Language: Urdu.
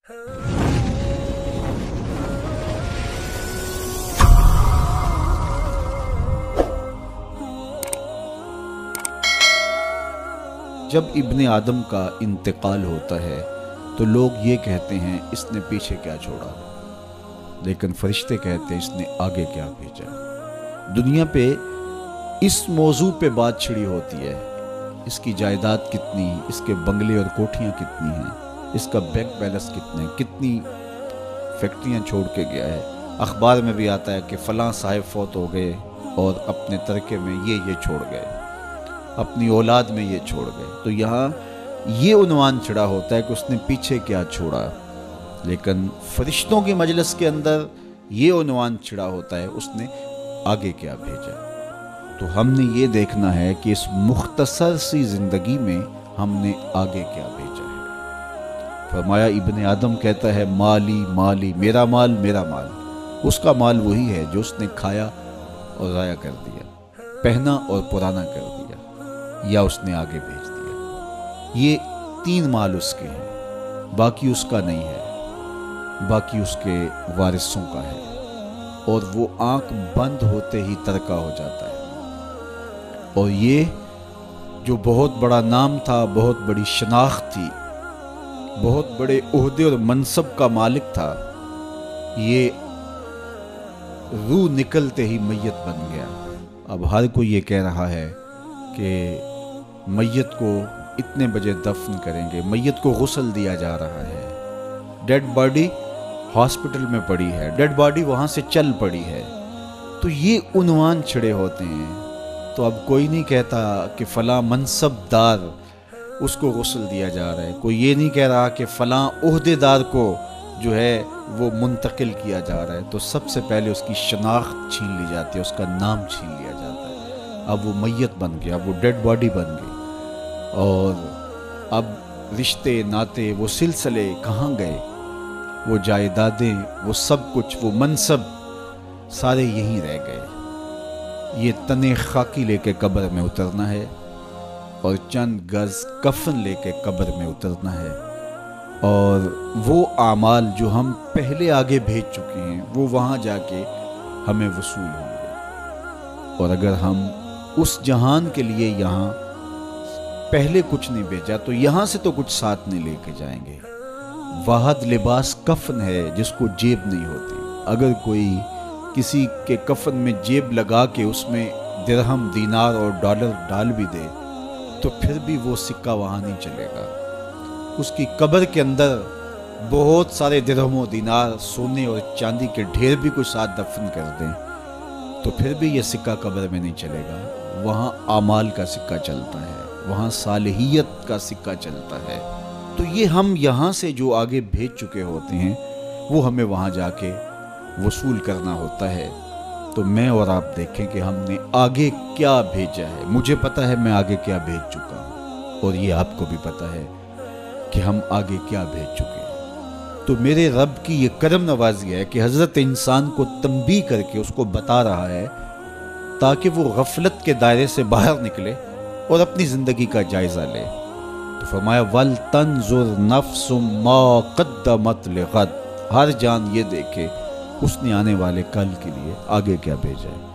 جب ابن آدم کا انتقال ہوتا ہے تو لوگ یہ کہتے ہیں اس نے پیچھے کیا چھوڑا، لیکن فرشتے کہتے ہیں اس نے آگے کیا بھیجا۔ دنیا پہ اس موضوع پہ بات چھڑی ہوتی ہے، اس کی جائیداد کتنی، اس کے بنگلے اور کوٹھیاں کتنی ہیں، اس کا بینک بیلنس کتنی فیکٹریاں چھوڑ کے گیا ہے۔ اخبار میں بھی آتا ہے کہ فلاں صاحب فوت ہو گئے اور اپنے ترکے میں یہ چھوڑ گئے، اپنی اولاد میں یہ چھوڑ گئے۔ تو یہاں یہ عنوان چڑھا ہوتا ہے کہ اس نے پیچھے کیا چھوڑا، لیکن فرشتوں کی مجلس کے اندر یہ عنوان چڑھا ہوتا ہے اس نے آگے کیا بھیجا۔ تو ہم نے یہ دیکھنا ہے کہ اس مختصر سی زندگی میں ہم نے آگے کیا بھیجا ہے۔ فرمایا ابن آدم کہتا ہے مالی مالی، میرا مال میرا مال۔ اس کا مال وہی ہے جو اس نے کھایا اور ضائع کر دیا، پہنا اور پرانا کر دیا، یا اس نے آگے بھیج دیا۔ یہ 3 مال اس کے ہیں، باقی اس کا نہیں ہے، باقی اس کے وارثوں کا ہے، اور وہ آنکھ بند ہوتے ہی ترکہ ہو جاتا ہے۔ اور یہ جو بہت بڑا نام تھا، بہت بڑی شناخت تھی، بہت بڑے عہدے اور منصب کا مالک تھا، یہ روح نکلتے ہی میت بن گیا۔ اب ہر کوئی یہ کہہ رہا ہے کہ میت کو اتنے بجے دفن کریں گے، میت کو غسل دیا جا رہا ہے، ڈیڈ باڈی ہاسپٹل میں پڑی ہے، ڈیڈ باڈی وہاں سے چل پڑی ہے۔ تو یہ عنوان چھڑے ہوتے ہیں۔ تو اب کوئی نہیں کہتا کہ فلاں منصب دار اس کو غسل دیا جا رہا ہے، کوئی یہ نہیں کہہ رہا کہ فلاں عہدے دار کو جو ہے وہ منتقل کیا جا رہا ہے۔ تو سب سے پہلے اس کی شناخت چھین لی جاتی ہے، اس کا نام چھین لیا جاتا ہے۔ اب وہ میت بن گیا، اب وہ ڈیڈ باڈی بن گئی، اور اب رشتے ناتے وہ سلسلے کہاں گئے، وہ جائیدادیں، وہ سب کچھ، وہ منصب سارے یہیں رہ گئے۔ یہ تنے خاکی لے کے قبر میں اترنا ہے، اور چند گز کفن لے کے قبر میں اترنا ہے، اور وہ اعمال جو ہم پہلے آگے بھیج چکے ہیں وہ وہاں جا کے ہمیں وصول ہوں گے۔ اور اگر ہم اس جہان کے لیے یہاں پہلے کچھ نہیں بھیجا تو یہاں سے تو کچھ ساتھ نہیں لے کے جائیں گے۔ واحد لباس کفن ہے جس کو جیب نہیں ہوتی۔ اگر کوئی کسی کے کفن میں جیب لگا کے اس میں درہم، دینار اور ڈالر ڈال بھی دے تو پھر بھی وہ سکہ وہاں نہیں چلے گا۔ اس کی قبر کے اندر بہت سارے درہم و دینار، سونے اور چاندی کے ڈھیر بھی کوئی ساتھ دفن کر دیں تو پھر بھی یہ سکہ قبر میں نہیں چلے گا۔ وہاں اعمال کا سکہ چلتا ہے، وہاں صالحیت کا سکہ چلتا ہے۔ تو یہ ہم یہاں سے جو آگے بھیج چکے ہوتے ہیں وہ ہمیں وہاں جا کے وصول کرنا ہوتا ہے۔ تو میں اور آپ دیکھیں کہ ہم نے آگے کیا بھیجا ہے۔ مجھے پتا ہے میں آگے کیا بھیج چکا ہوں، اور یہ آپ کو بھی پتا ہے کہ ہم آگے کیا بھیج چکے ہیں۔ تو میرے رب کی یہ کرم نوازی ہے کہ حضرت انسان کو تنبیہ کر کے اس کو بتا رہا ہے تاکہ وہ غفلت کے دائرے سے باہر نکلے اور اپنی زندگی کا جائزہ لے۔ تو فرمایا وَلْتَنْظُرْ نَفْسٌ مَا قَدَّمَتْ لِغَدٍ، ہر جان یہ دیکھے اس نے آنے والے کل کے لیے آگے کیا بھیجا ہے۔